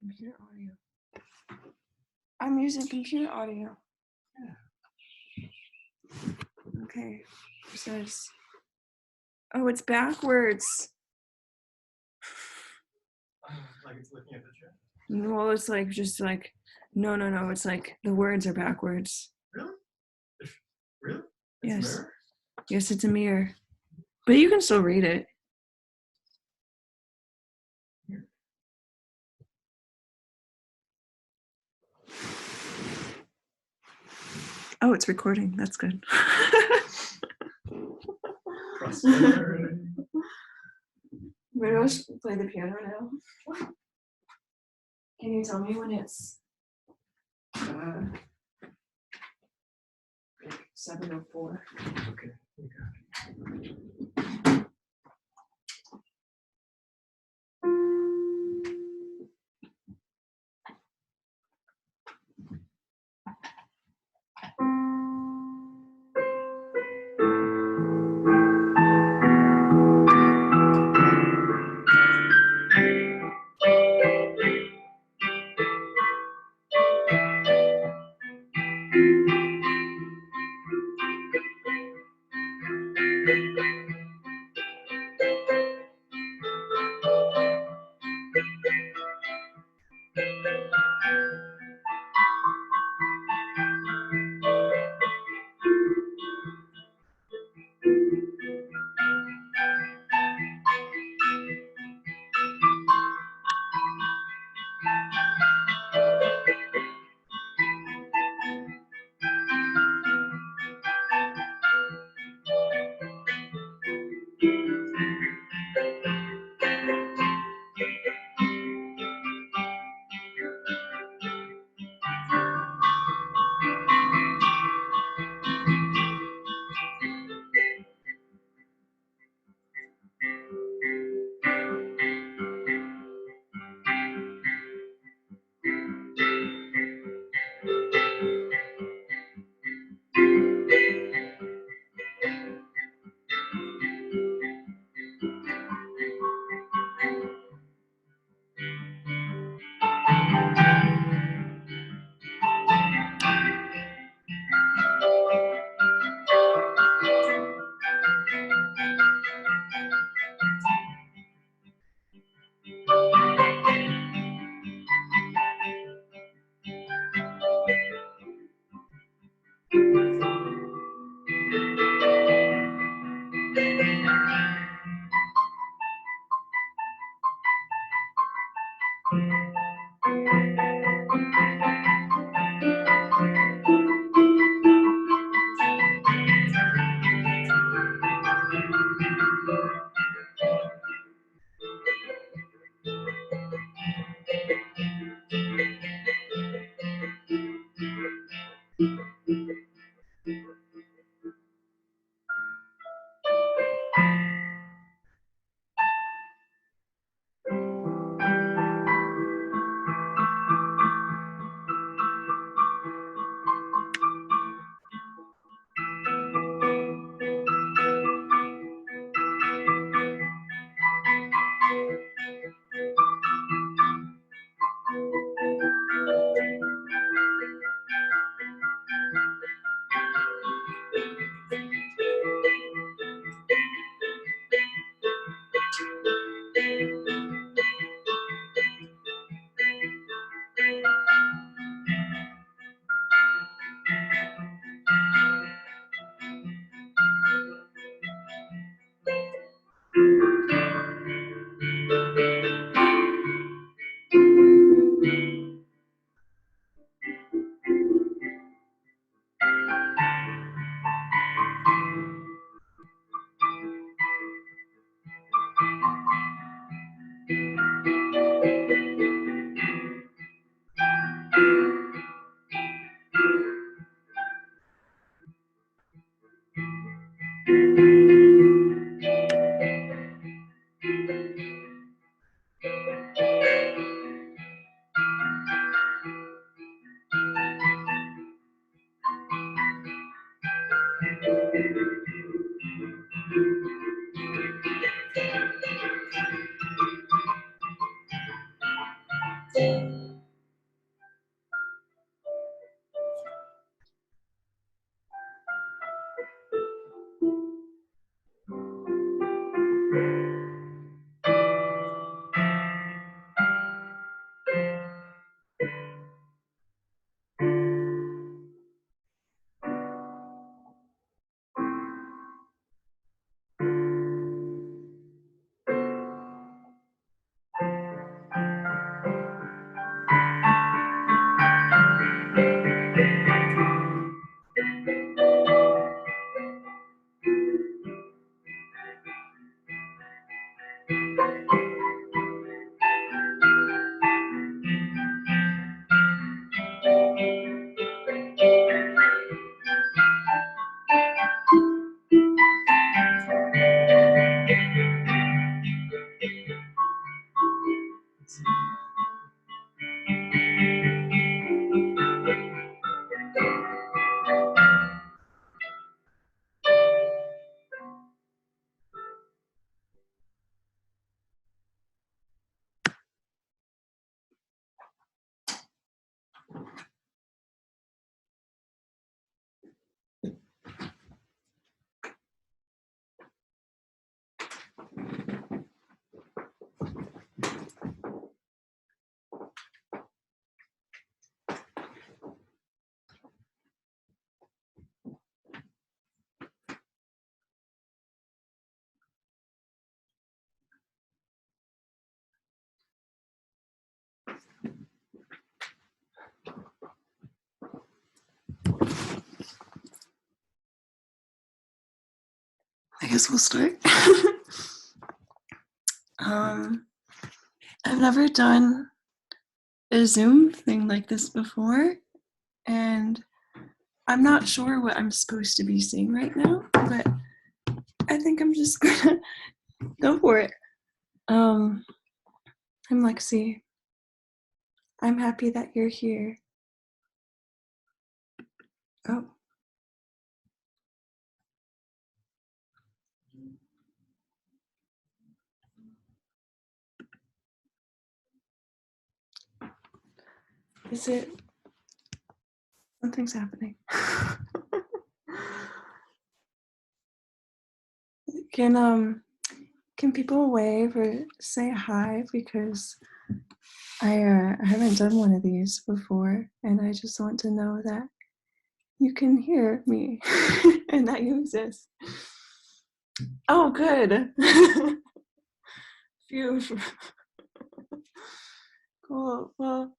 Computer audio. I'm using computer audio. Okay. It says, oh, it's backwards. Like it's looking at the chat. Well, it's like just like no. It's like the words are backwards. Really? Really? Yes. It's a mirror? Yes, it's a mirror. But you can still read it. Oh, it's recording. That's good. Prosperity. Maybe I should play the piano now. Can you tell me when it's 7:04? Okay, we got it. I guess we'll start. I've never done a Zoom thing like this before, and I'm not sure what I'm supposed to be saying right now, but I think I'm just gonna go for it. I'm Lexie. I'm happy that you're here. Oh. Is it? Something's happening. Can people wave or say hi, because I haven't done one of these before, and I just want to know that you can hear me and that you exist. Oh, good. Phew. Cool. Well,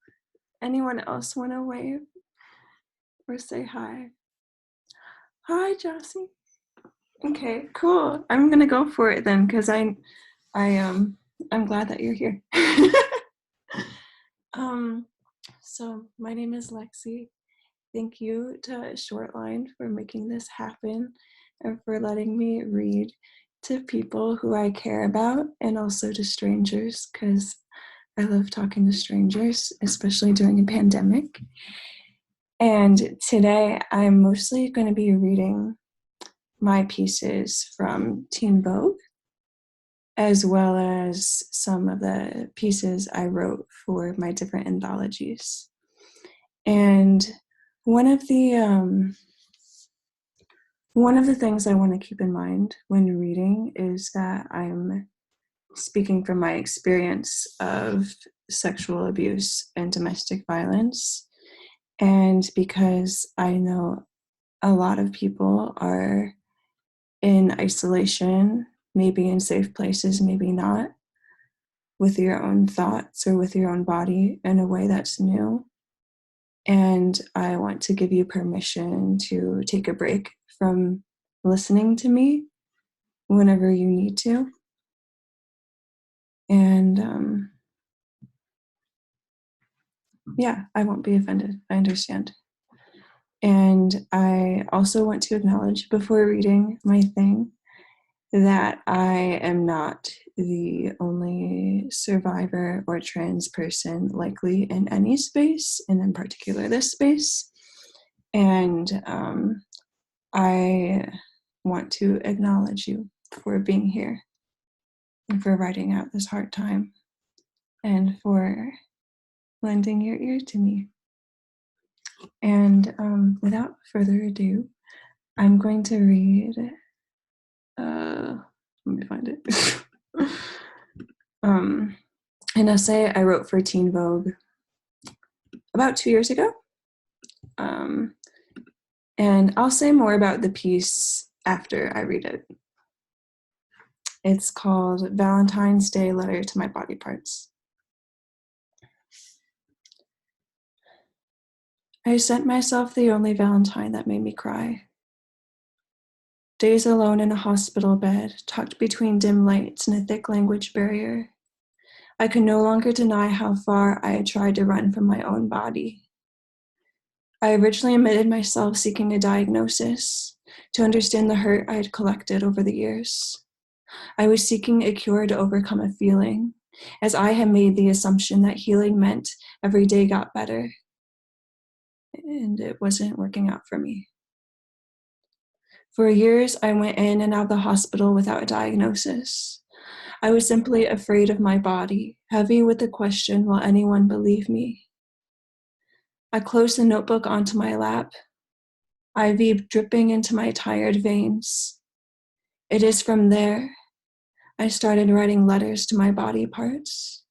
anyone else want to wave or say hi? Hi, Jossie. Okay, cool. I'm gonna go for it then, because I'm glad that you're here. So my name is Lexie. Thank you to Shortline for making this happen and for letting me read to people who I care about, and also to strangers, because I love talking to strangers, especially during a pandemic. And today I'm mostly going to be reading my pieces from Teen Vogue, as well as some of the pieces I wrote for my different anthologies. And one of the things I want to keep in mind when reading is that I'm speaking from my experience of sexual abuse and domestic violence, and because I know a lot of people are in isolation, maybe in safe places, maybe not, with your own thoughts or with your own body in a way that's new. And I want to give you permission to take a break from listening to me whenever you need to. And yeah, I won't be offended. I understand. And I also want to acknowledge before reading my thing that I am not the only survivor or trans person likely in any space, and in particular this space. And I want to acknowledge you for being here and for writing out this hard time, and for lending your ear to me. And without further ado, I'm going to read, let me find it, an essay I wrote for Teen Vogue about 2 years ago. And I'll say more about the piece after I read it. It's called Valentine's Day Letter to My Body Parts. I sent myself the only Valentine that made me cry. Days alone in a hospital bed, tucked between dim lights and a thick language barrier. I could no longer deny how far I had tried to run from my own body. I originally admitted myself seeking a diagnosis to understand the hurt I had collected over the years. I was seeking a cure to overcome a feeling, as I had made the assumption that healing meant every day got better. And it wasn't working out for me. For years, I went in and out of the hospital without a diagnosis. I was simply afraid of my body, heavy with the question, will anyone believe me? I closed the notebook onto my lap, IV dripping into my tired veins. It is from there I started writing letters to my body parts.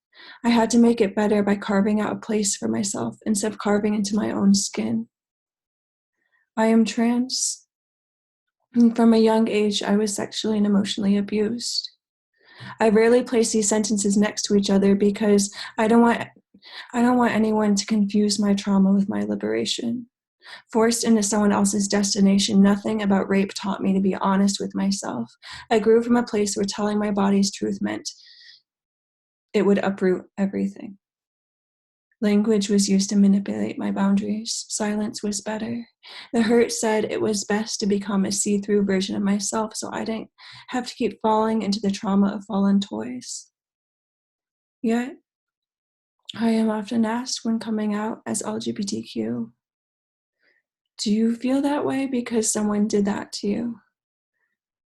I had to make it better by carving out a place for myself instead of carving into my own skin. I am trans. And from a young age, I was sexually and emotionally abused. I rarely place these sentences next to each other because I don't want anyone to confuse my trauma with my liberation. Forced into someone else's destination, nothing about rape taught me to be honest with myself. I grew from a place where telling my body's truth meant it would uproot everything. Language was used to manipulate my boundaries. Silence was better. The hurt said it was best to become a see-through version of myself so I didn't have to keep falling into the trauma of fallen toys. Yet, I am often asked when coming out as LGBTQ, do you feel that way because someone did that to you?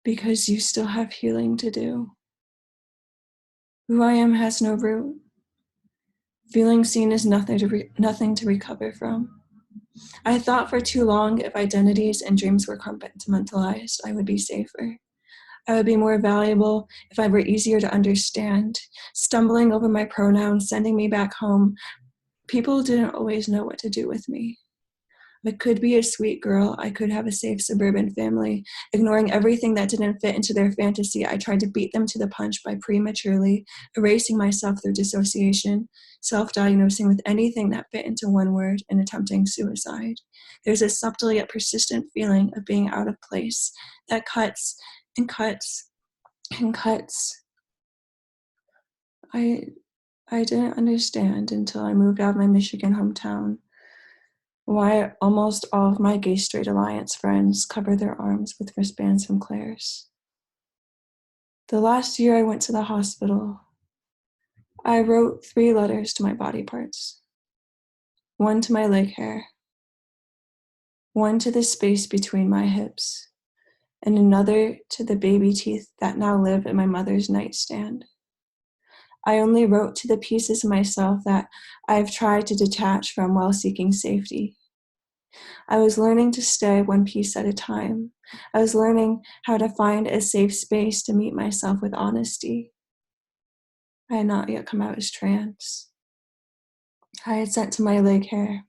Because you still have healing to do? Who I am has no root. Feeling seen is nothing to recover from. I thought for too long if identities and dreams were compartmentalized, I would be safer. I would be more valuable if I were easier to understand. Stumbling over my pronouns, sending me back home, people didn't always know what to do with me. I could be a sweet girl. I could have a safe suburban family. Ignoring everything that didn't fit into their fantasy, I tried to beat them to the punch by prematurely erasing myself through dissociation, self-diagnosing with anything that fit into one word, and attempting suicide. There's a subtle yet persistent feeling of being out of place that cuts and cuts and cuts. I didn't understand until I moved out of my Michigan hometown why almost all of my gay straight alliance friends cover their arms with wristbands from Claire's. The last year I went to the hospital, I wrote 3 letters to my body parts. 1 to my leg hair, 1 to the space between my hips, and another to the baby teeth that now live in my mother's nightstand. I only wrote to the pieces of myself that I've tried to detach from while seeking safety. I was learning to stay one piece at a time. I was learning how to find a safe space to meet myself with honesty. I had not yet come out as trans. I had sent to my leg hair.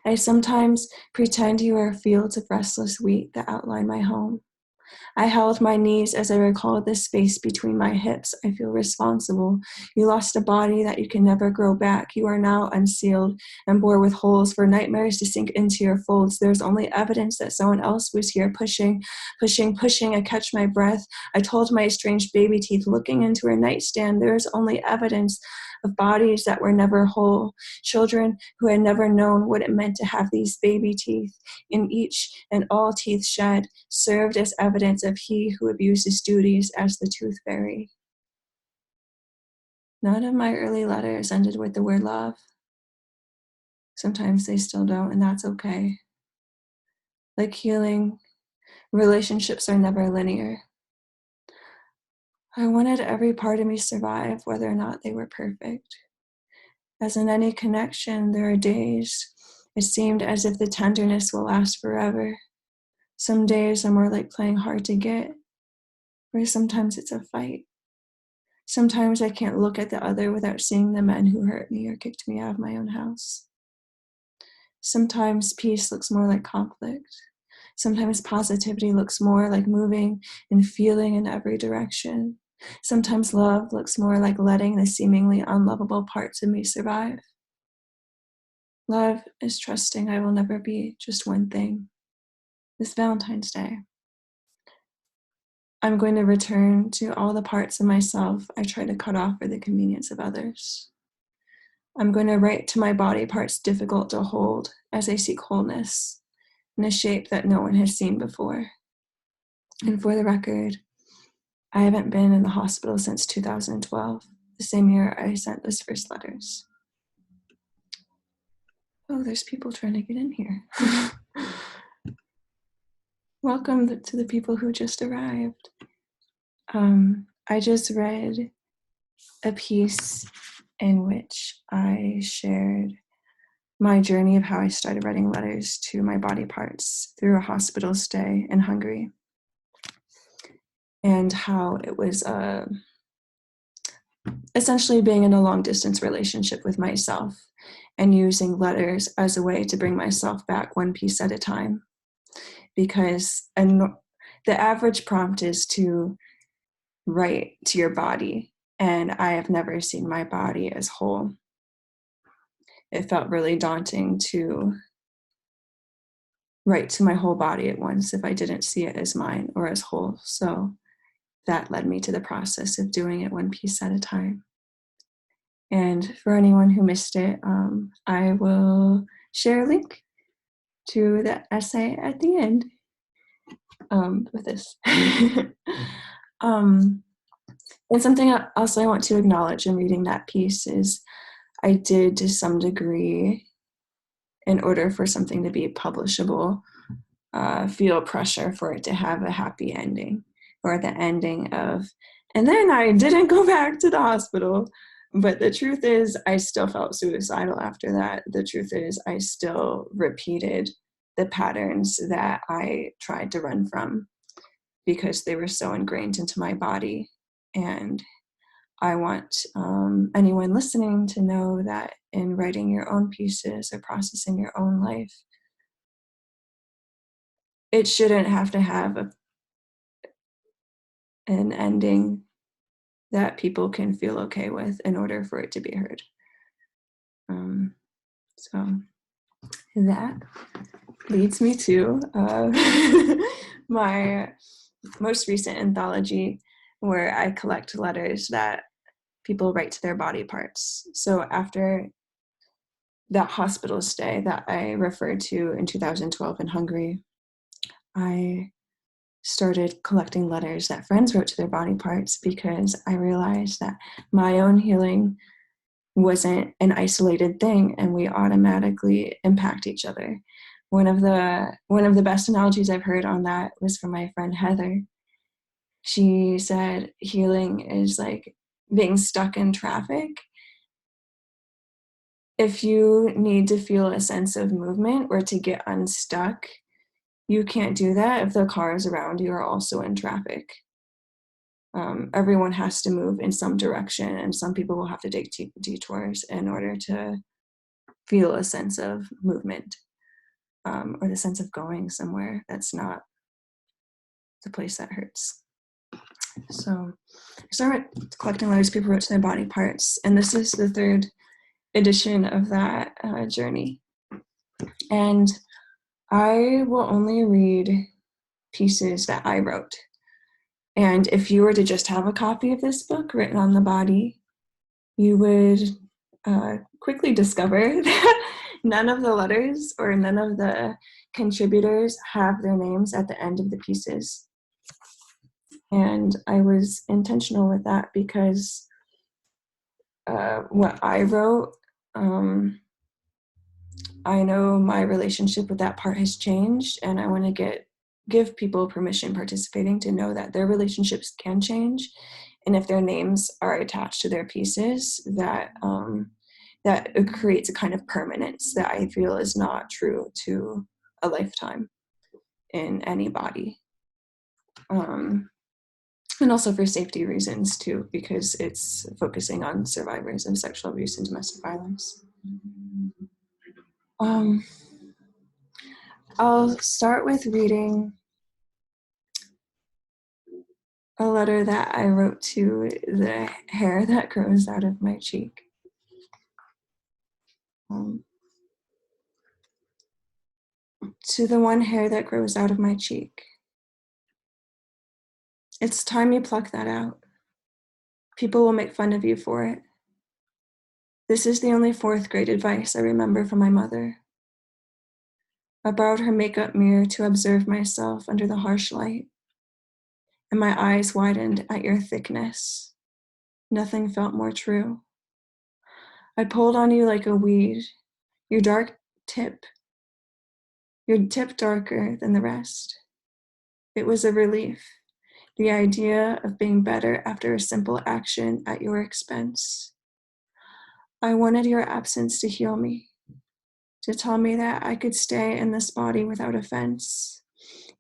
I sometimes pretend you are fields of restless wheat that outline my home. I held my knees as I recalled the space between my hips. I feel responsible. You lost a body that you can never grow back. You are now unsealed and bore with holes for nightmares to sink into your folds. There's only evidence that someone else was here pushing. I catch my breath. I told my estranged baby teeth looking into her nightstand. There's only evidence of bodies that were never whole. Children who had never known what it meant to have these baby teeth. In each and all teeth shed served as evidence of he who abused his duties as the tooth fairy. None of my early letters ended with the word love. Sometimes they still don't, and that's okay. Like healing, relationships are never linear. I wanted every part of me to survive, whether or not they were perfect. As in any connection, there are days it seemed as if the tenderness will last forever. Some days are more like playing hard to get, where sometimes it's a fight. Sometimes I can't look at the other without seeing the men who hurt me or kicked me out of my own house. Sometimes peace looks more like conflict. Sometimes positivity looks more like moving and feeling in every direction. Sometimes love looks more like letting the seemingly unlovable parts of me survive. Love is trusting I will never be just one thing. This Valentine's Day, I'm going to return to all the parts of myself I try to cut off for the convenience of others. I'm going to write to my body parts difficult to hold as I seek wholeness in a shape that no one has seen before. And for the record, I haven't been in the hospital since 2012, the same year I sent those first letters. Oh, there's people trying to get in here. Welcome to the people who just arrived. I just read a piece in which I shared my journey of how I started writing letters to my body parts through a hospital stay in Hungary, and how it was essentially being in a long distance relationship with myself and using letters as a way to bring myself back one piece at a time. Because the average prompt is to write to your body, and I have never seen my body as whole. It felt really daunting to write to my whole body at once if I didn't see it as mine or as whole. So that led me to the process of doing it one piece at a time. And for anyone who missed it, I will share a link to the essay at the end with this. And something else I want to acknowledge in reading that piece is I did, to some degree, in order for something to be publishable, feel pressure for it to have a happy ending, or the ending of, and then I didn't go back to the hospital. But the truth is, I still felt suicidal after that. The truth is, I still repeated the patterns that I tried to run from because they were so ingrained into my body. And I want anyone listening to know that in writing your own pieces or processing your own life, it shouldn't have to have an ending that people can feel okay with in order for it to be heard. So that leads me to my most recent anthology, where I collect letters that people write to their body parts. So after that hospital stay that I referred to in 2012 in Hungary, I started collecting letters that friends wrote to their body parts because I realized that my own healing wasn't an isolated thing and we automatically impact each other. One of the best analogies I've heard on that was from my friend Heather. She said healing is like being stuck in traffic. If you need to feel a sense of movement or to get unstuck, you can't do that if the cars around you are also in traffic. Everyone has to move in some direction, and some people will have to take detours in order to feel a sense of movement, or the sense of going somewhere that's not the place that hurts. So I started collecting letters people wrote to their body parts, and this is the third edition of that journey. And I will only read pieces that I wrote. And if you were to just have a copy of this book written on the body, you would quickly discover that none of the letters or none of the contributors have their names at the end of the pieces. And I was intentional with that because what I wrote, I know my relationship with that part has changed, and I want to give people permission participating to know that their relationships can change, and if their names are attached to their pieces, that that it creates a kind of permanence that I feel is not true to a lifetime in any body. And also for safety reasons too, because it's focusing on survivors of sexual abuse and domestic violence. I'll start with reading a letter that I wrote to the hair that grows out of my cheek. To the one hair that grows out of my cheek. It's time you pluck that out. People will make fun of you for it. This is the only 4th grade advice I remember from my mother. I borrowed her makeup mirror to observe myself under the harsh light, and my eyes widened at your thickness. Nothing felt more true. I pulled on you like a weed, your tip darker than the rest. It was a relief, the idea of being better after a simple action at your expense. I wanted your absence to heal me, to tell me that I could stay in this body without offense.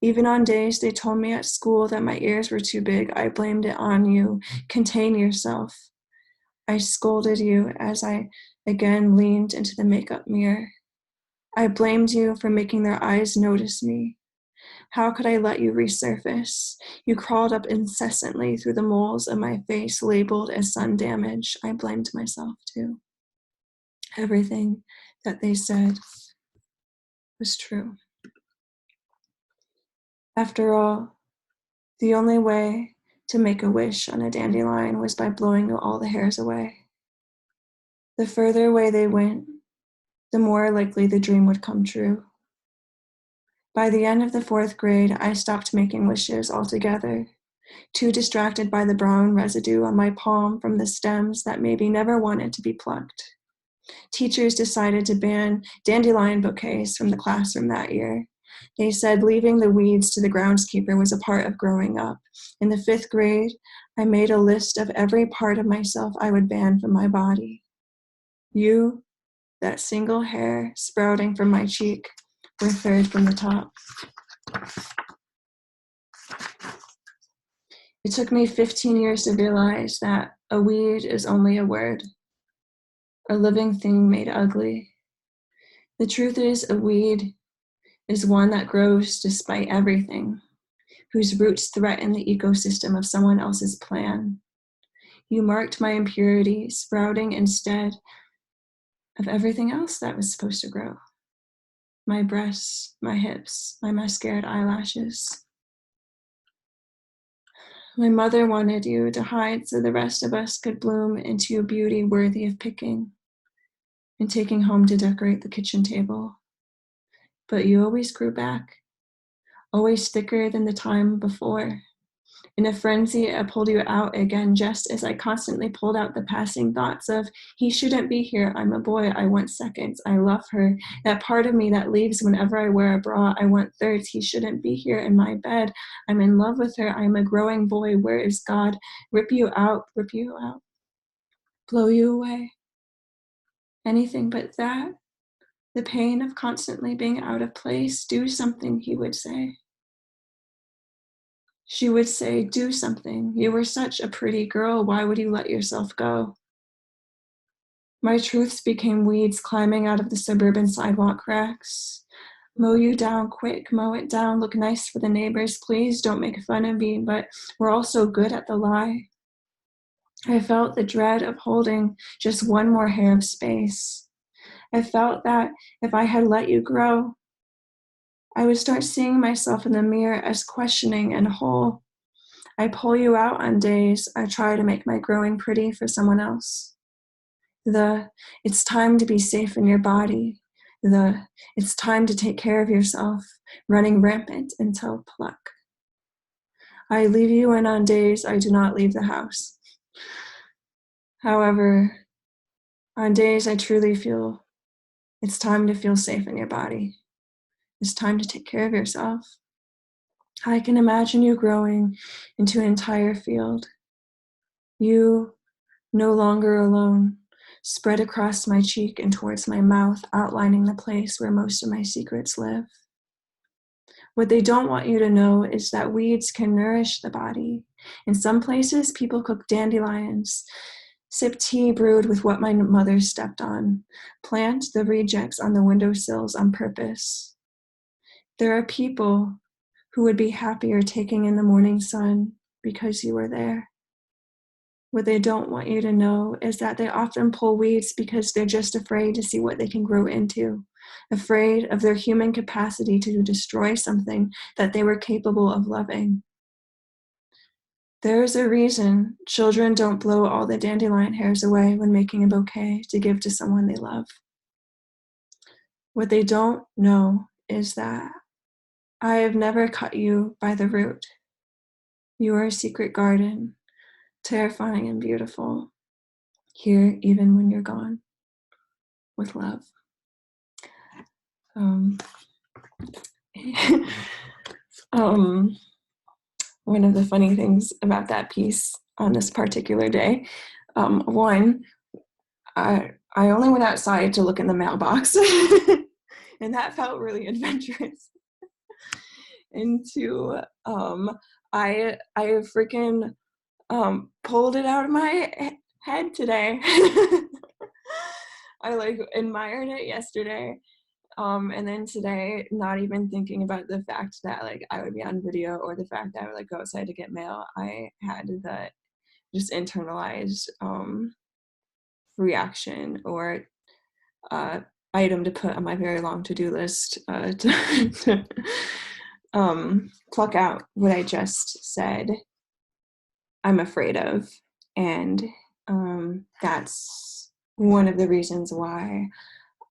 Even on days they told me at school that my ears were too big, I blamed it on you. Contain yourself. I scolded you as I again leaned into the makeup mirror. I blamed you for making their eyes notice me. How could I let you resurface? You crawled up incessantly through the moles of my face labeled as sun damage. I blamed myself too. Everything that they said was true. After all, the only way to make a wish on a dandelion was by blowing all the hairs away. The further away they went, the more likely the dream would come true. By the end of the 4th grade, I stopped making wishes altogether, too distracted by the brown residue on my palm from the stems that maybe never wanted to be plucked. Teachers decided to ban dandelion bouquets from the classroom that year. They said leaving the weeds to the groundskeeper was a part of growing up. In the 5th grade, I made a list of every part of myself I would ban from my body. You, that single hair sprouting from my cheek, were 3rd from the top. It took me 15 years to realize that a weed is only a word, a living thing made ugly. The truth is, a weed is one that grows despite everything, whose roots threaten the ecosystem of someone else's plan. You marked my impurity, sprouting instead of everything else that was supposed to grow. My breasts, my hips, my mascaraed eyelashes. My mother wanted you to hide so the rest of us could bloom into a beauty worthy of picking and taking home to decorate the kitchen table. But you always grew back, always thicker than the time before. In a frenzy, I pulled you out again, just as I constantly pulled out the passing thoughts of, he shouldn't be here, I'm a boy, I want seconds, I love her. That part of me that leaves whenever I wear a bra, I want thirds, he shouldn't be here in my bed. I'm in love with her, I'm a growing boy, where is God? Rip you out, blow you away. Anything but that. The pain of constantly being out of place. Do something, he would say. She would say, do something. You were such a pretty girl. Why would you let yourself go? My truths became weeds climbing out of the suburban sidewalk cracks. Mow you down quick, mow it down, look nice for the neighbors. Please don't make fun of me, but we're all so good at the lie. I felt the dread of holding just one more hair of space. I felt that if I had let you grow, I would start seeing myself in the mirror as questioning and whole. I pull you out on days I try to make my growing pretty for someone else. It's time to be safe in your body. It's time to take care of yourself, running rampant until pluck. I leave you in on days I do not leave the house. However, on days I truly feel it's time to feel safe in your body. It's time to take care of yourself. I can imagine you growing into an entire field. You no longer alone, spread across my cheek and towards my mouth, outlining the place where most of my secrets live. What they don't want you to know is that weeds can nourish the body. In some places, people cook dandelions, sip tea brewed with what my mother stepped on, plant the rejects on the windowsills on purpose. There are people who would be happier taking in the morning sun because you were there. What they don't want you to know is that they often pull weeds because they're just afraid to see what they can grow into, afraid of their human capacity to destroy something that they were capable of loving. There is a reason children don't blow all the dandelion hairs away when making a bouquet to give to someone they love. What they don't know is that I have never cut you by the root. You are a secret garden, terrifying and beautiful, here even when you're gone, with love. One of the funny things about that piece on this particular day, one, I only went outside to look in the mailbox, and that felt really adventurous. And two, I freaking pulled it out of my head today. I admired it yesterday. And then today, not even thinking about the fact that I would be on video or the fact that I would go outside to get mail, I had that just internalized reaction or item to put on my very long to-do list to pluck out what I just said I'm afraid of. And that's one of the reasons why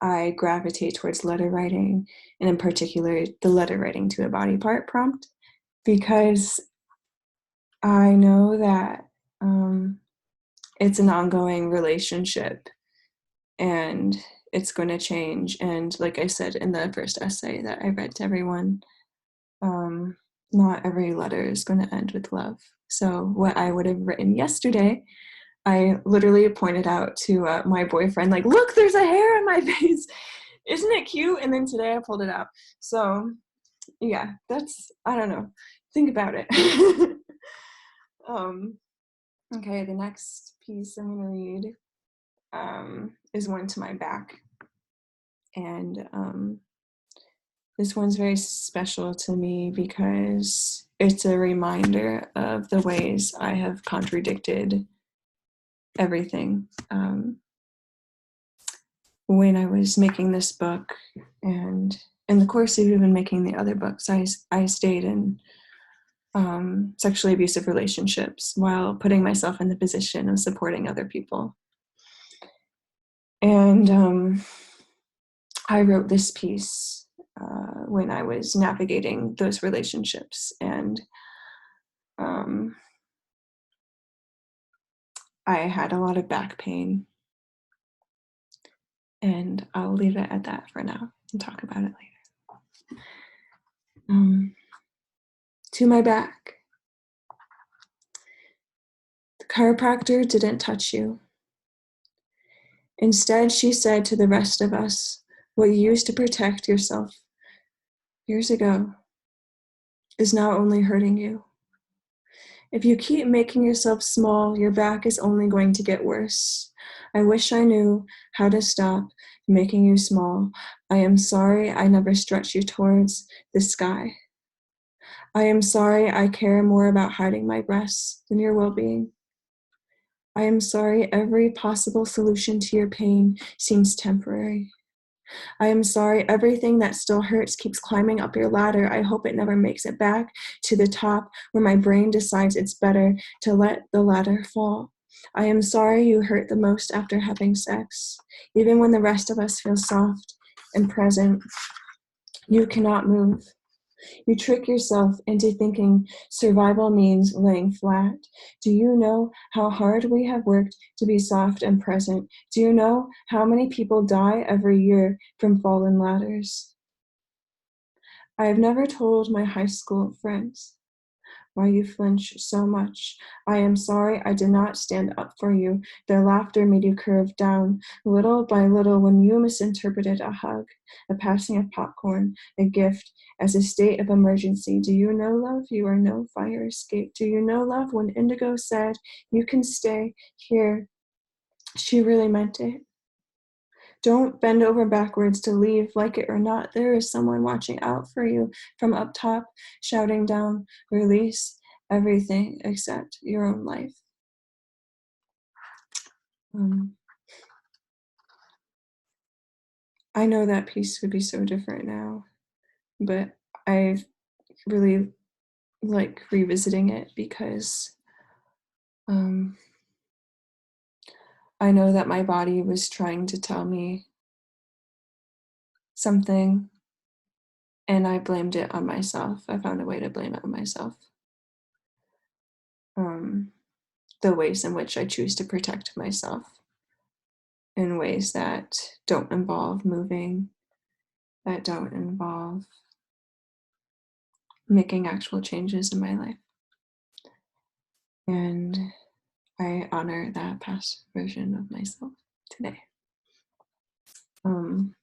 I gravitate towards letter writing, and in particular, the letter writing to a body part prompt, because I know that it's an ongoing relationship and it's going to change. And like I said in the first essay that I read to everyone, not every letter is going to end with love. So what I would have written yesterday, I literally pointed out to my boyfriend, look, there's a hair on my face. Isn't it cute? And then today I pulled it out. So yeah, I don't know. Think about it. Okay, the next piece I'm going to read is one to my back. And this one's very special to me because it's a reminder of the ways I have contradicted everything. When I was making this book and in the course of even making the other books, I stayed in sexually abusive relationships while putting myself in the position of supporting other people. And I wrote this piece when I was navigating those relationships, and I had a lot of back pain. And I'll leave it at that for now and talk about it later. To my back. The chiropractor didn't touch you. Instead, she said to the rest of us, what you used to protect yourself years ago is now only hurting you. If you keep making yourself small, your back is only going to get worse. I wish I knew how to stop making you small. I am sorry I never stretched you towards the sky. I am sorry I care more about hiding my breasts than your well-being. I am sorry every possible solution to your pain seems temporary. I am sorry everything that still hurts keeps climbing up your ladder. I hope it never makes it back to the top where my brain decides it's better to let the ladder fall. I am sorry you hurt the most after having sex. Even when the rest of us feel soft and present, you cannot move. You trick yourself into thinking survival means laying flat. Do you know how hard we have worked to be soft and present? Do you know how many people die every year from fallen ladders? I have never told my high school friends. why you flinch so much. I am sorry I did not stand up for you. Their laughter made you curve down, little by little, when you misinterpreted a hug, a passing of popcorn, a gift, as a state of emergency. Do you know, love, you are no fire escape? Do you know, love, when Indigo said, you can stay here, she really meant it? Don't bend over backwards to leave, like it or not. There is someone watching out for you from up top, shouting down, release everything except your own life. I know that piece would be so different now, but I really like revisiting it because I know that my body was trying to tell me something, and I blamed it on myself. I found a way to blame it on myself. The ways in which I choose to protect myself in ways that don't involve moving, that don't involve making actual changes in my life. And I honor that past version of myself today. And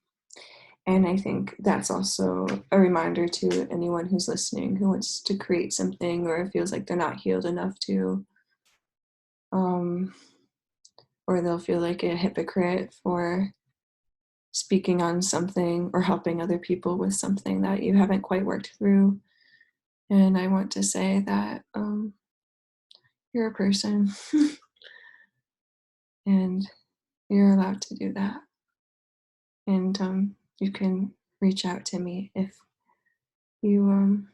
I think that's also a reminder to anyone who's listening who wants to create something or feels like they're not healed enough to, or they'll feel like a hypocrite for speaking on something or helping other people with something that you haven't quite worked through. And I want to say that you're a person and you're allowed to do that. And you can reach out to me if you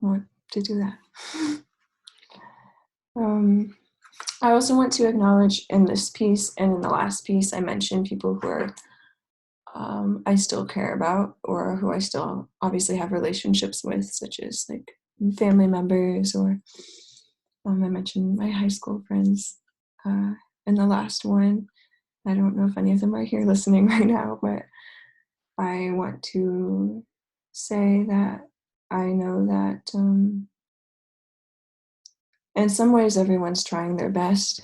want to do that. I also want to acknowledge in this piece and in the last piece, I mentioned people who are I still care about or who I still obviously have relationships with, such as like family members, or I mentioned my high school friends. And the last one, I don't know if any of them are here listening right now, but I want to say that I know that in some ways everyone's trying their best.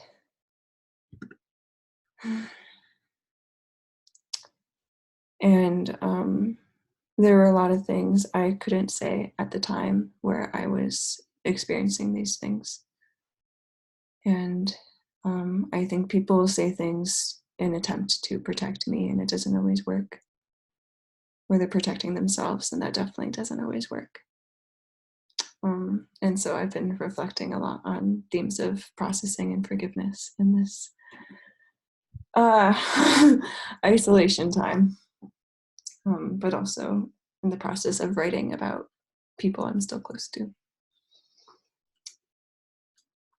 And there were a lot of things I couldn't say at the time where I was experiencing these things. And I think people say things in attempt to protect me, and it doesn't always work. Or they're protecting themselves, and that definitely doesn't always work. And so I've been reflecting a lot on themes of processing and forgiveness in this isolation time, but also in the process of writing about people I'm still close to.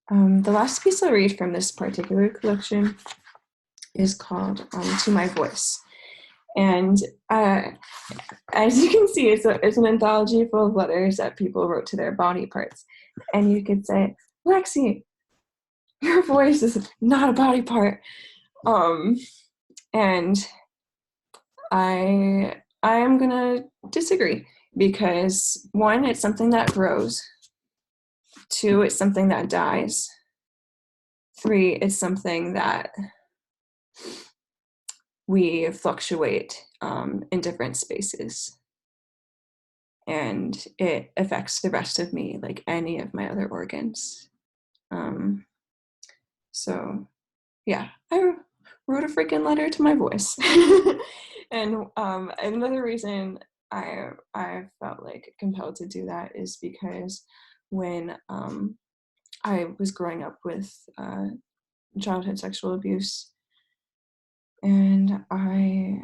The last piece I'll read from this particular collection is called To My Voice. And as you can see, it's an anthology full of letters that people wrote to their body parts. And you could say, Lexie, your voice is not a body part. And I am gonna disagree, because one, it's something that grows. Two, it's something that dies. Three, it's something that we fluctuate in different spaces. And it affects the rest of me like any of my other organs. So yeah, I wrote a freaking letter to my voice. And another reason I felt like compelled to do that is because when I was growing up with childhood sexual abuse, and I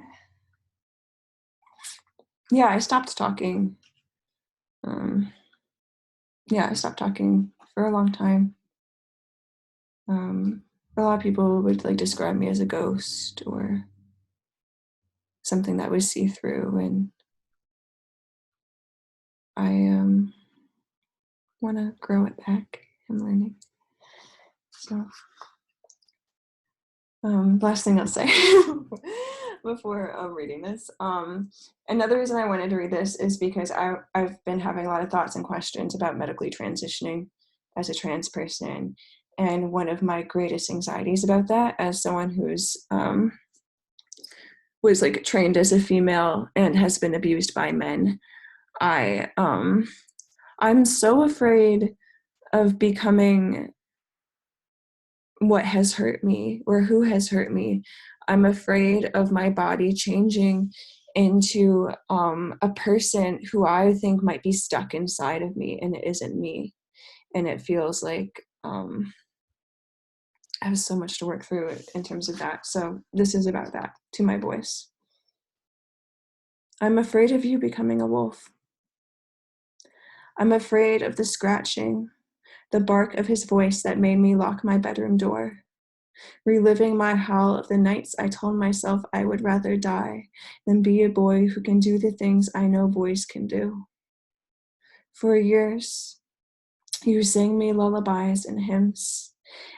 stopped talking. I stopped talking for a long time. A lot of people would like describe me as a ghost or something that was see-through, and I want to grow it back. I'm learning. So last thing I'll say before reading this. Another reason I wanted to read this is because I've been having a lot of thoughts and questions about medically transitioning as a trans person. And one of my greatest anxieties about that, as someone who's was like trained as a female and has been abused by men, I'm so afraid of becoming what has hurt me or who has hurt me. I'm afraid of my body changing into a person who I think might be stuck inside of me, and it isn't me. And it feels like I have so much to work through in terms of that. So this is about that, to my voice. I'm afraid of you becoming a wolf. I'm afraid of the scratching, the bark of his voice that made me lock my bedroom door, reliving my howl of the nights I told myself I would rather die than be a boy who can do the things I know boys can do. For years, you sang me lullabies and hymns,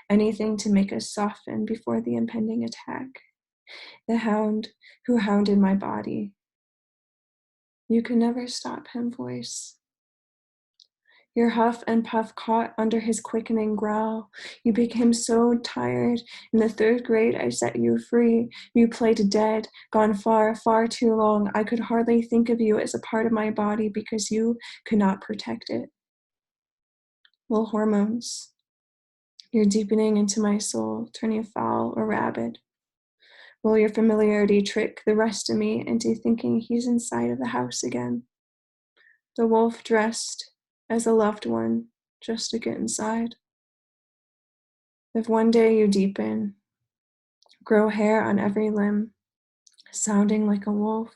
anything to make us soften before the impending attack. The hound who hounded my body. You can never stop him, voice. Your huff and puff caught under his quickening growl. You became so tired. In the 3rd grade, I set you free. You played dead, gone far, far too long. I could hardly think of you as a part of my body because you could not protect it. Well, hormones. You're deepening into my soul, turning foul or rabid. Will your familiarity trick the rest of me into thinking he's inside of the house again? The wolf dressed as a loved one just to get inside. If one day you deepen, grow hair on every limb, sounding like a wolf,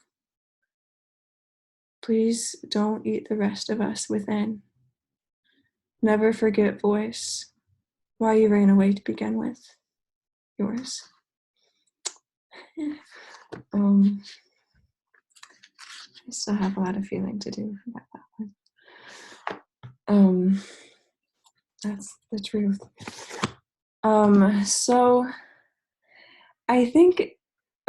please don't eat the rest of us within. Never forget, voice, why you ran away to begin with. Yours. I still have a lot of feeling to do about that one. That's the truth. So I think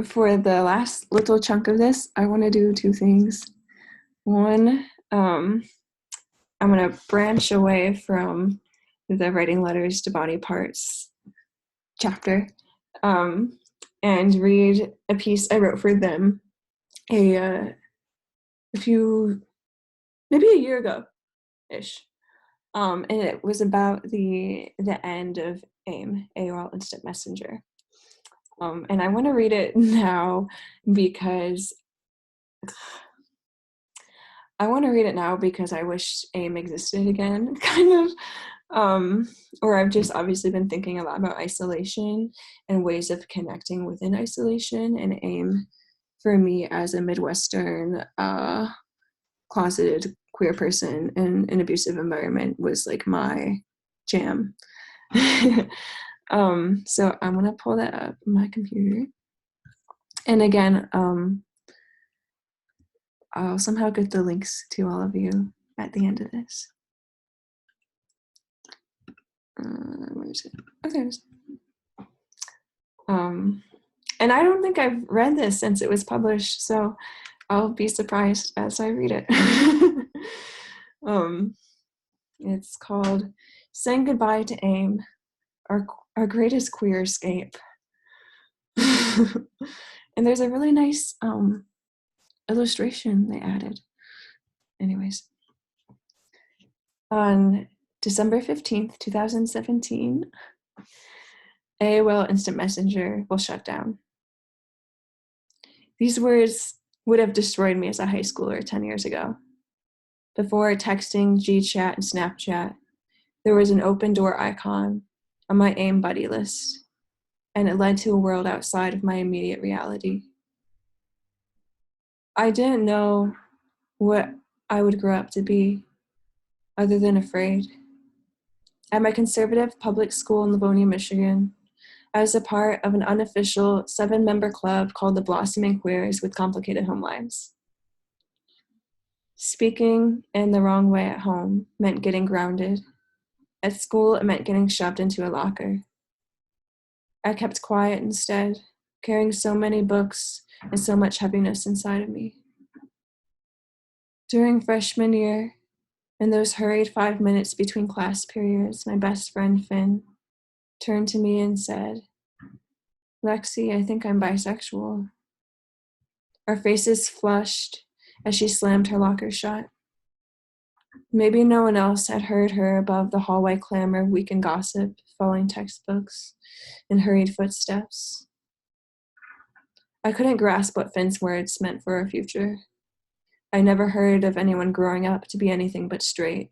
for the last little chunk of this, I want to do 2 things. One, I'm going to branch away from the writing letters to body parts chapter and read a piece I wrote for them maybe a year ago-ish. And it was about the end of AIM, AOL Instant Messenger. And I want to read it now because I wish AIM existed again, kind of. Or I've just obviously been thinking a lot about isolation and ways of connecting within isolation, and AIM for me as a Midwestern closeted queer person in an abusive environment was like my jam. So I'm gonna pull that up on my computer, and again I'll somehow get the links to all of you at the end of this. Where is it? Oh, there it is. And I don't think I've read this since it was published, so I'll be surprised as I read it. It's called Saying Goodbye to AIM, Our Greatest Queer Escape. And there's a really nice illustration they added. Anyways. On December 15th, 2017, AOL Instant Messenger will shut down. These words would have destroyed me as a high schooler 10 years ago. Before texting, GChat, and Snapchat, there was an open door icon on my AIM buddy list, and it led to a world outside of my immediate reality. I didn't know what I would grow up to be, other than afraid. At my conservative public school in Livonia, Michigan, I was a part of an unofficial 7-member club called the Blossoming Queers with Complicated Home Lives. Speaking in the wrong way at home meant getting grounded. At school, it meant getting shoved into a locker. I kept quiet instead, carrying so many books and so much heaviness inside of me. During freshman year, in those hurried 5 minutes between class periods, my best friend Finn turned to me and said, "Lexie, I think I'm bisexual." Our faces flushed as she slammed her locker shut. Maybe no one else had heard her above the hallway clamor of weekend gossip, falling textbooks, and hurried footsteps. I couldn't grasp what Finn's words meant for our future. I never heard of anyone growing up to be anything but straight.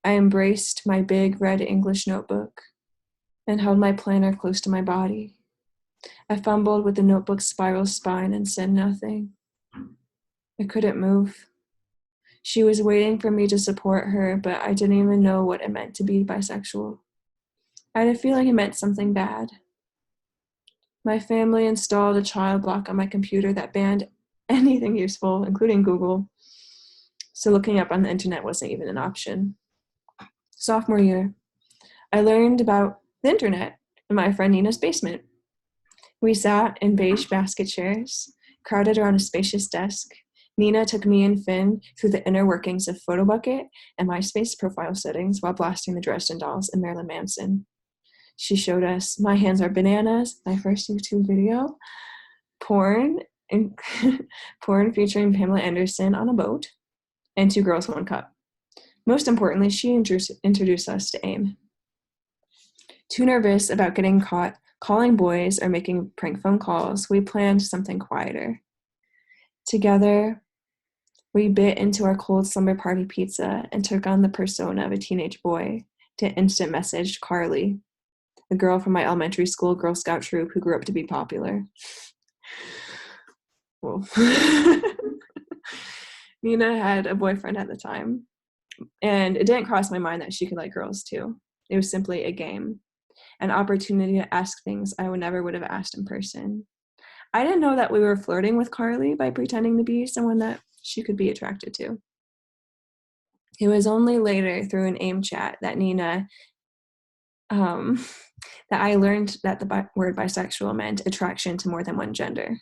I embraced my big red English notebook and held my planner close to my body. I fumbled with the notebook's spiral spine and said nothing. I couldn't move. She was waiting for me to support her, but I didn't even know what it meant to be bisexual. I had a feeling it meant something bad. My family installed a child lock on my computer that banned anything useful, including Google, so looking up on the internet wasn't even an option. Sophomore year, I learned about the internet in my friend Nina's basement. We sat in beige basket chairs, crowded around a spacious desk. Nina took me and Finn through the inner workings of PhotoBucket and MySpace profile settings while blasting the Dresden Dolls and Marilyn Manson. She showed us My Hands Are Bananas, my first YouTube video, porn, and porn featuring Pamela Anderson on a boat, and Two Girls, One Cup. Most importantly, she introduced us to AIM. Too nervous about getting caught calling boys or making prank phone calls, we planned something quieter. Together, we bit into our cold slumber party pizza and took on the persona of a teenage boy to instant message Carly, a girl from my elementary school Girl Scout troop who grew up to be popular. Well, Nina had a boyfriend at the time, and it didn't cross my mind that she could like girls too. It was simply a game, an opportunity to ask things I never would have asked in person. I didn't know that we were flirting with Carly by pretending to be someone that she could be attracted to. It was only later through an AIM chat that that I learned that the word bisexual meant attraction to more than one gender.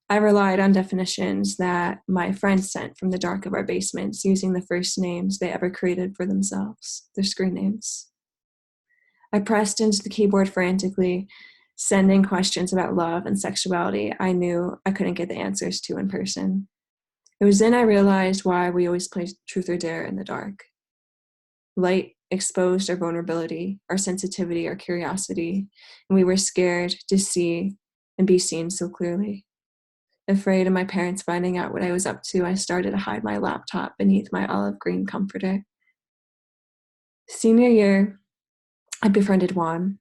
I relied on definitions that my friends sent from the dark of our basements using the first names they ever created for themselves, their screen names. I pressed into the keyboard frantically, sending questions about love and sexuality I knew I couldn't get the answers to in person. It was then I realized why we always play truth or dare in the dark. Light exposed our vulnerability, our sensitivity, our curiosity, and we were scared to see and be seen so clearly. Afraid of my parents finding out what I was up to, I started to hide my laptop beneath my olive green comforter. Senior year, I befriended Juan.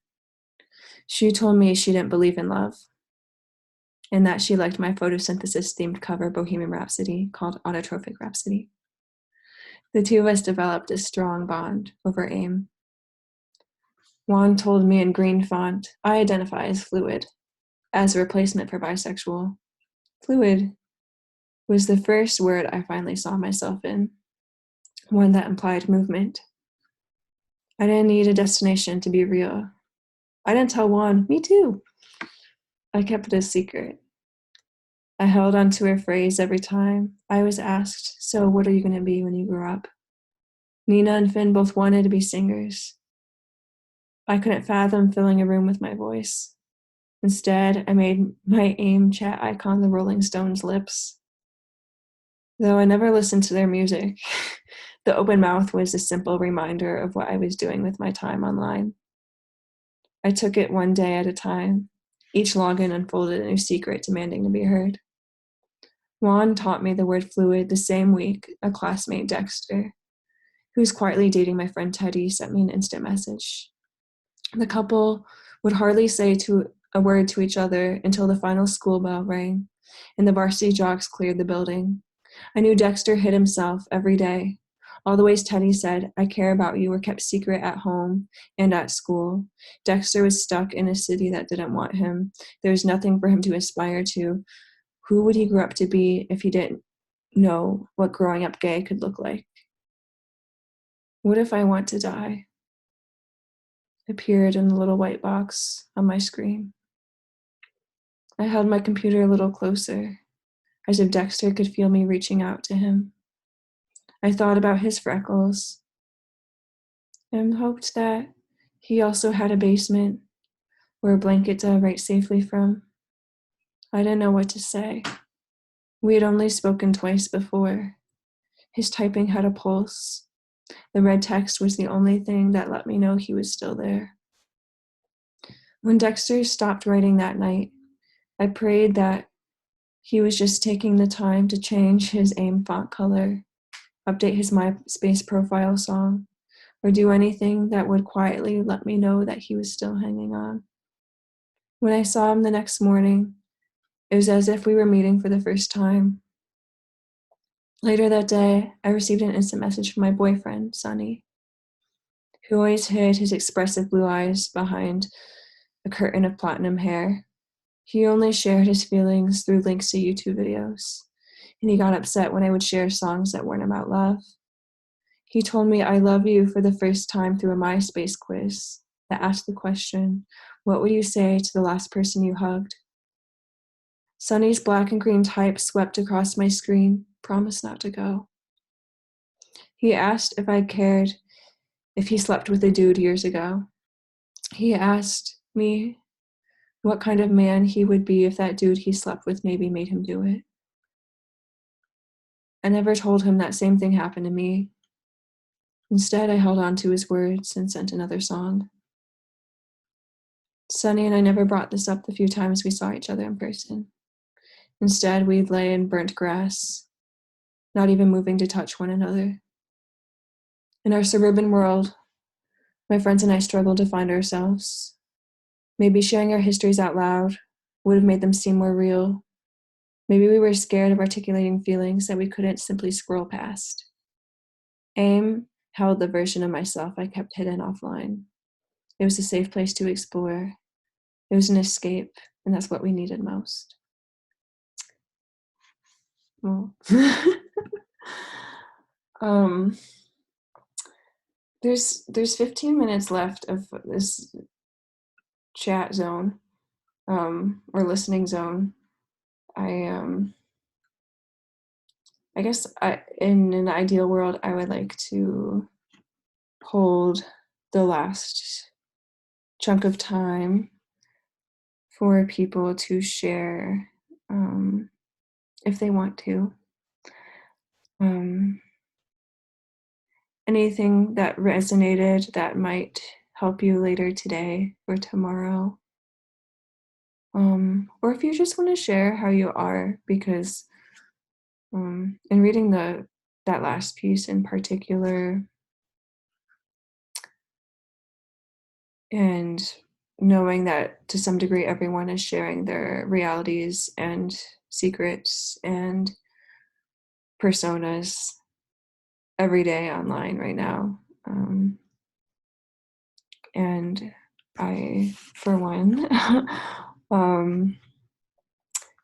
She told me she didn't believe in love and that she liked my photosynthesis-themed cover Bohemian Rhapsody called Autotrophic Rhapsody. The two of us developed a strong bond over AIM. Juan told me in green font, I identify as fluid, as a replacement for bisexual. Fluid was the first word I finally saw myself in, one that implied movement. I didn't need a destination to be real. I didn't tell Juan, me too. I kept it a secret. I held on to her phrase every time I was asked, so what are you going to be when you grow up? Nina and Finn both wanted to be singers. I couldn't fathom filling a room with my voice. Instead, I made my AIM chat icon the Rolling Stones' lips. Though I never listened to their music, the open mouth was a simple reminder of what I was doing with my time online. I took it one day at a time. Each login unfolded a new secret demanding to be heard. Juan taught me the word fluid the same week a classmate, Dexter, who was quietly dating my friend Teddy, sent me an instant message. The couple would hardly say a word to each other until the final school bell rang and the varsity jocks cleared the building. I knew Dexter hid himself every day. All the ways Teddy said, I care about you, were kept secret at home and at school. Dexter was stuck in a city that didn't want him. There was nothing for him to aspire to. Who would he grow up to be if he didn't know what growing up gay could look like? What if I want to die? Appeared in the little white box on my screen. I held my computer a little closer, as if Dexter could feel me reaching out to him. I thought about his freckles and hoped that he also had a basement or a blanket to write safely from. I didn't know what to say. We had only spoken twice before. His typing had a pulse. The red text was the only thing that let me know he was still there. When Dexter stopped writing that night, I prayed that he was just taking the time to change his AIM font color, update his MySpace profile song, or do anything that would quietly let me know that he was still hanging on. When I saw him the next morning, it was as if we were meeting for the first time. Later that day, I received an instant message from my boyfriend, Sonny, who always hid his expressive blue eyes behind a curtain of platinum hair. He only shared his feelings through links to YouTube videos, and he got upset when I would share songs that weren't about love. He told me I love you for the first time through a MySpace quiz that asked the question, what would you say to the last person you hugged? Sonny's black and green type swept across my screen, promise not to go. He asked if I cared if he slept with a dude years ago. He asked me what kind of man he would be if that dude he slept with maybe made him do it. I never told him that same thing happened to me. Instead, I held on to his words and sent another song. Sonny and I never brought this up the few times we saw each other in person. Instead, we'd lay in burnt grass, not even moving to touch one another. In our suburban world, my friends and I struggled to find ourselves. Maybe sharing our histories out loud would have made them seem more real. Maybe we were scared of articulating feelings that we couldn't simply scroll past. AIM held the version of myself I kept hidden offline. It was a safe place to explore. It was an escape, and that's what we needed most. Well, there's 15 minutes left of this chat zone, or listening zone. I guess in an ideal world, I would like to hold the last chunk of time for people to share, if they want to. Anything that resonated that might help you later today or tomorrow. Or if you just want to share how you are, because in reading that last piece in particular, and knowing that to some degree everyone is sharing their realities and secrets and personas every day online right now. And I, for one,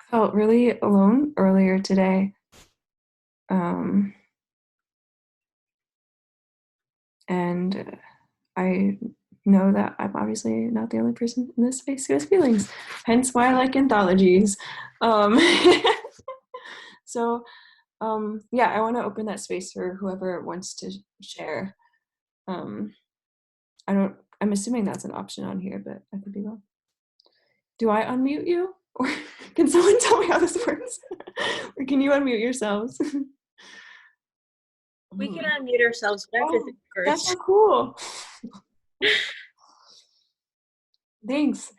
felt really alone earlier today. And I know that I'm obviously not the only person in this space who has feelings, hence why I like anthologies. So yeah, I want to open that space for whoever wants to share. I'm assuming that's an option on here, but I could be wrong. Do I unmute you? Or can someone tell me how this works? Or can you unmute yourselves? We can unmute ourselves, but I have to think That's first. so cool. Thanks.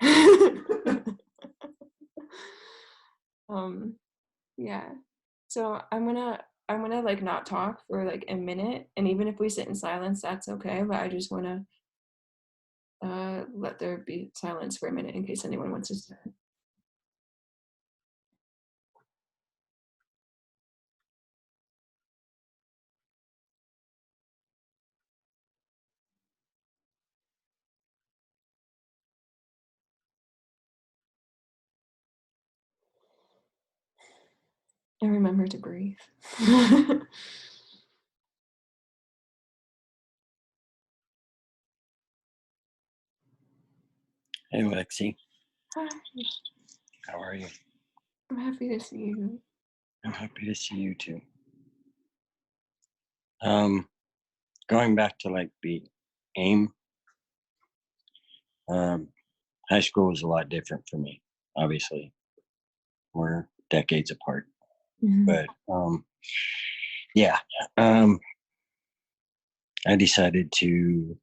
Yeah. So I'm gonna like not talk for like a minute, and even if we sit in silence, that's okay. But I just wanna let there be silence for a minute in case anyone wants to start. And remember to breathe. Hey, Lexie. Hi. How are you? I'm happy to see you. I'm happy to see you too. Going back to like the aim, high school was a lot different for me. Obviously, we're decades apart, Mhm. but yeah, um, I decided to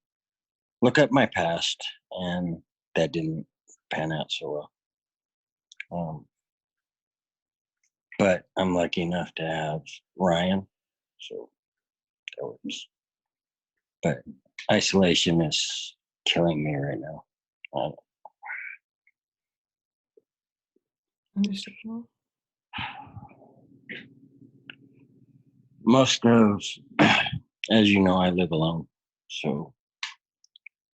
look up my past, and that didn't pan out so well. But I'm lucky enough to have Ryan, so that works. But isolation is killing me right now. Understandable. Most of, as you know, I live alone. So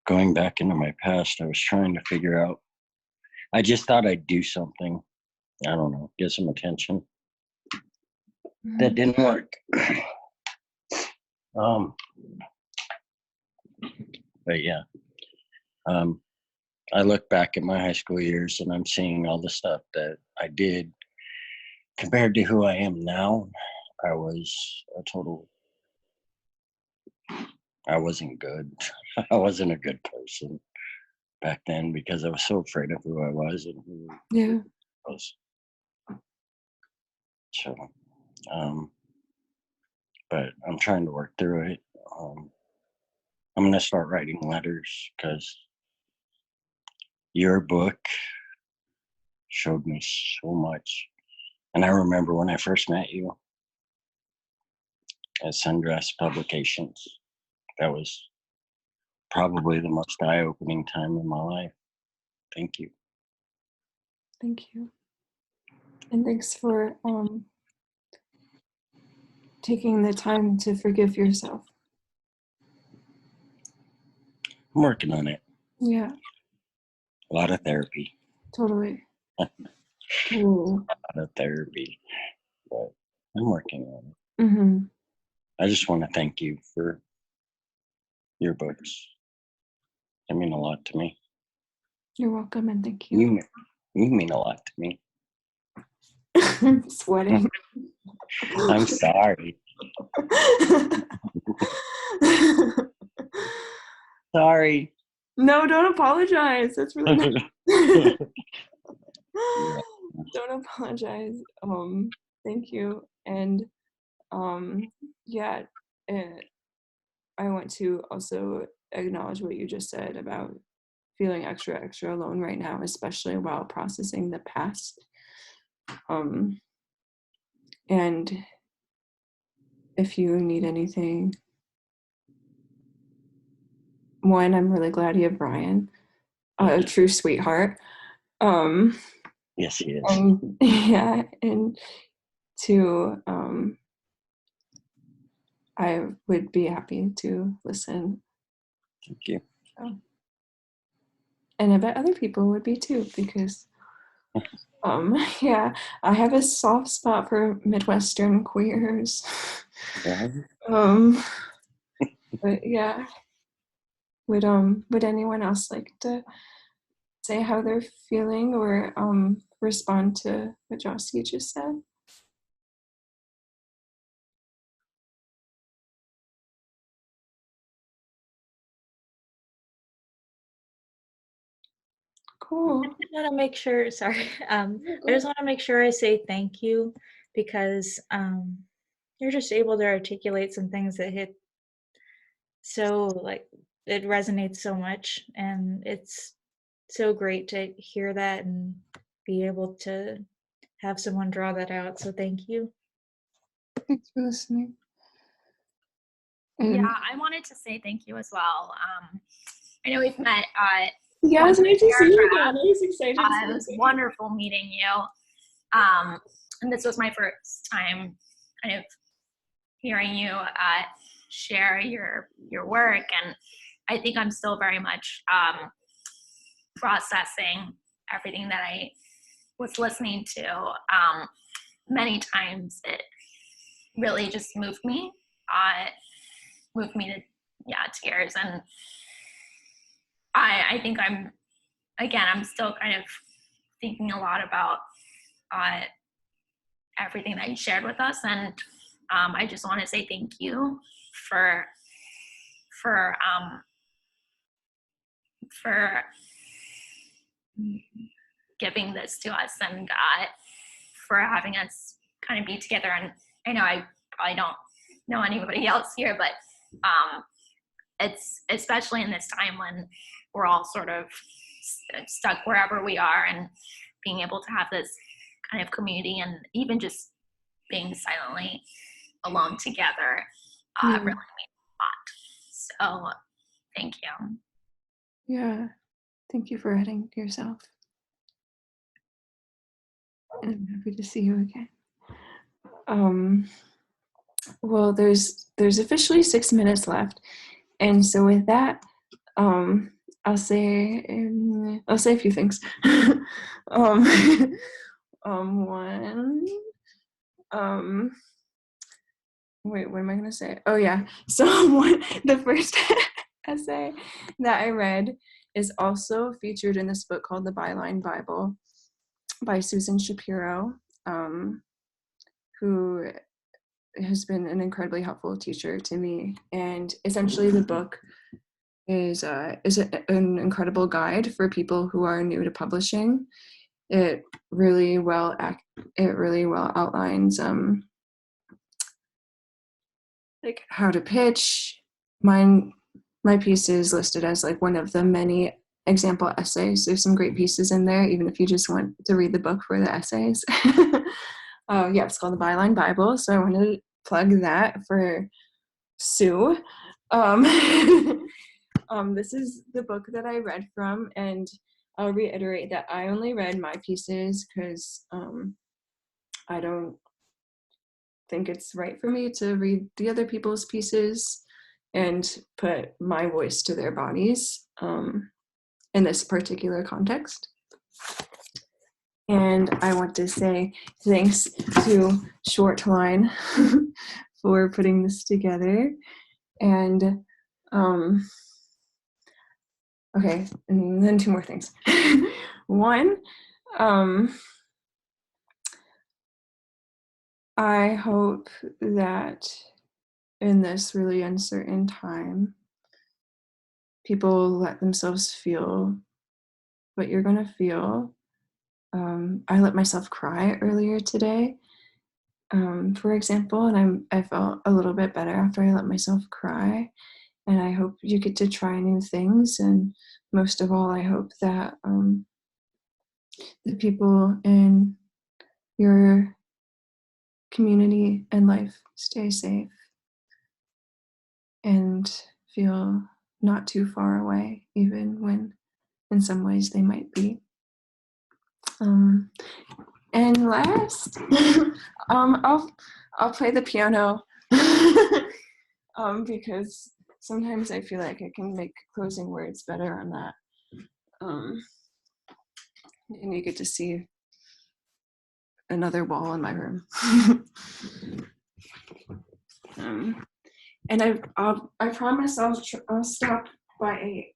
going back into my past, I was trying to figure out, I just thought I'd do something. I don't know, get some attention. That Mhm. didn't work. um, but yeah, um, I look back at my high school years and I'm seeing all the stuff that I did compared to who I am now. I was a total, I wasn't good. I wasn't a good person back then because I was so afraid of who I was and who Yeah. I was. So, um, but I'm trying to work through it. I'm going to start writing letters because your book showed me so much. And I remember when I first met you at Sundress Publications, that was probably the most eye-opening time in my life. Thank you. Thank you. And thanks for taking the time to forgive yourself. I'm working on it. Yeah, A lot of therapy. totally. A Cool. lot of therapy. But I'm working on it. Mm-hmm. I just want to thank you for your books. They mean a lot to me. You're welcome and thank you. You mean a lot to me. I'm sweating. I'm sorry. Sorry. No, don't apologize. That's really nice. Don't apologize. Thank you. And yeah, I want to also acknowledge what you just said about feeling extra alone right now, especially while processing the past. And if you need anything, one, I'm really glad you have Brian, a true sweetheart. Yes, he is. And yeah, and two, I would be happy to listen. Thank you. And I bet other people would be too, because yeah, I have a soft spot for Midwestern queers. Yeah. But yeah, would anyone else like to say how they're feeling or respond to what Jossie just said? Cool. I just want to make sure, sorry, I just want to make sure I say thank you because you're just able to articulate some things that hit so like it resonates so much, and it's so great to hear that and be able to have someone draw that out. So thank you. Thanks for listening. Yeah, I wanted to say thank you as well. I know we've met Yeah, it was nice to see you again. I was excited. it was wonderful meeting you. And this was my first time kind of hearing you share your work, and I think I'm still very much processing everything that I was listening to. Many times it really just moved me to tears, and I think I'm still kind of thinking a lot about everything that you shared with us, and I just want to say thank you for giving this to us, and for having us kind of be together. And I know I probably don't know anybody else here, but it's especially in this time when we're all sort of stuck wherever we are, and being able to have this kind of community, and even just being silently alone together really means a lot. So thank you. Yeah, thank you for writing to yourself. And I'm happy to see you again. Well, there's officially 6 minutes left, and so with that, I'll say a few things. Wait, what am I gonna say? Oh yeah, so the first essay that I read is also featured in this book called The Byline Bible by Susan Shapiro, who has been an incredibly helpful teacher to me. And essentially the book is an incredible guide for people who are new to publishing. It really well outlines like how to pitch. My piece is listed as like one of the many example essays. There's some great pieces in there, even if you just want to read the book for the essays. Yeah, it's called The Byline Bible, so I wanted to plug that for Sue. This is the book that I read from, and I'll reiterate that I only read my pieces because I don't think it's right for me to read the other people's pieces and put my voice to their bodies in this particular context. And I want to say thanks to Shortline for putting this together. And okay, and then 2 more things. One, I hope that in this really uncertain time, people let themselves feel what you're going to feel. I let myself cry earlier today, for example, and I felt a little bit better after I let myself cry. And I hope you get to try new things. And most of all, I hope that the people in your community and life stay safe and feel not too far away, even when in some ways they might be. And last, I'll play the piano because sometimes I feel like I can make closing words better on that. And you get to see another wall in my room. And I promise I'll stop by 8.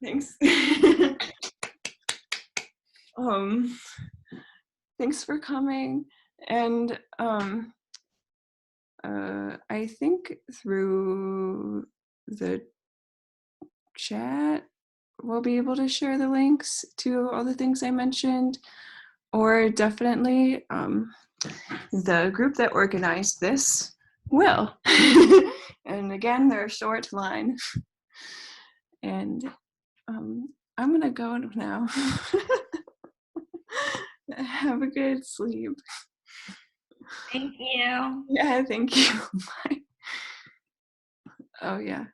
Thanks. Thanks for coming. And I think through the chat, we'll be able to share the links to all the things I mentioned, or definitely the group that organized this will. And again, they're a short line. And I'm gonna go now. Have a good sleep. Thank you. Yeah, thank you. Bye. Oh yeah.